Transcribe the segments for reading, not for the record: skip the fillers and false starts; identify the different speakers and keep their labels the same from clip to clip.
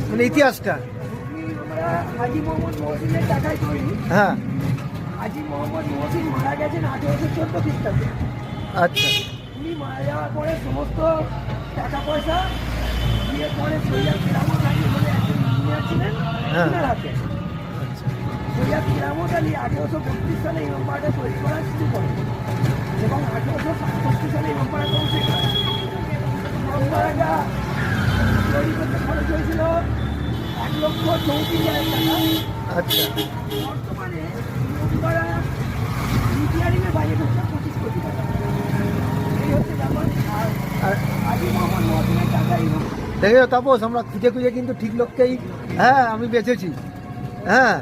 Speaker 1: মানে ইতিহাসটা।
Speaker 2: হাজি মোহাম্মদ মহসিনের টাকায় তৈরি।
Speaker 1: হ্যাঁ।
Speaker 2: হাজি মোহাম্মদ মহসিন মারা গেছেন 1814 খ্রিস্টাব্দে।
Speaker 1: আচ্ছা।
Speaker 2: উনি মারা যাওয়ার পরে সমস্ত টাকা পয়সা দিয়ে পরে সৈয়দ কিরামত আলী বলে একজন ইঞ্জিনিয়ার ছিলেন,
Speaker 1: হ্যাঁ।
Speaker 2: ওনার হাতে।
Speaker 1: আচ্ছা।
Speaker 2: সৈয়দ কিরামত আলী 1832 সালে ইমামবাড়াটা তৈরি করা শুরু করেন এবং 1867 সালে ইমামবাড়া কমপ্লিট হয়। ইমামবাড়াটা তৈরি করতে খরচ হয়েছিল 1,34,000 টাকা।
Speaker 1: আচ্ছা।
Speaker 2: বর্তমানে ইমামবাড়া রিপেয়ারিংয়ের বাজেট হচ্ছে 25 কোটি টাকা। এই হচ্ছে ব্যাপার। আর হাজি মোহাম্মদ মহসিনের টাকা
Speaker 1: দেখে তাপস, আমরা খুঁজে খুঁজে কিন্তু ঠিক লোককেই, হ্যাঁ, আমি বেঁচেছি। হ্যাঁ,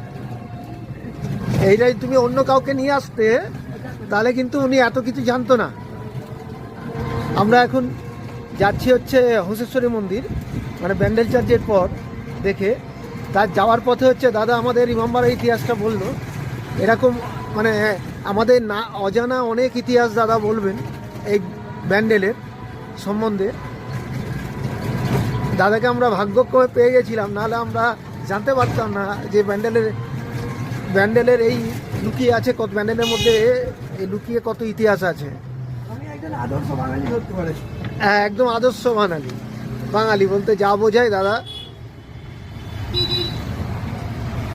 Speaker 1: এইটাই তুমি অন্য কাউকে নিয়ে আসতে, তাহলে কিন্তু উনি এত কিছু জানতো না। আমরা এখন যাচ্ছি হচ্ছে হোসেশ্বরী মন্দির, মানে ব্যান্ডেল চার্চের পর দেখে, তার যাওয়ার পথে হচ্ছে দাদা আমাদের ইমামবাড়ার ইতিহাসটা বললো। এরকম মানে আমাদের না অজানা অনেক ইতিহাস দাদা বলবেন এই ব্যান্ডেলের সম্বন্ধে। দাদাকে আমরা ভাগ্যক্রমে পেয়ে গেছিলাম, নাহলে আমরা জানতে পারতাম না যে ব্যান্ডেলের এই লুকিয়ে আছে, কত ব্যান্ডেলের মধ্যে এই লুকিয়ে কত ইতিহাস আছে।
Speaker 2: আমি একজন আদর্শ বাঙালি ধরতে পারেছি।
Speaker 1: হ্যাঁ, একদম আদর্শ বাঙালি। বাঙালি বলতে যা বোঝায় দাদা।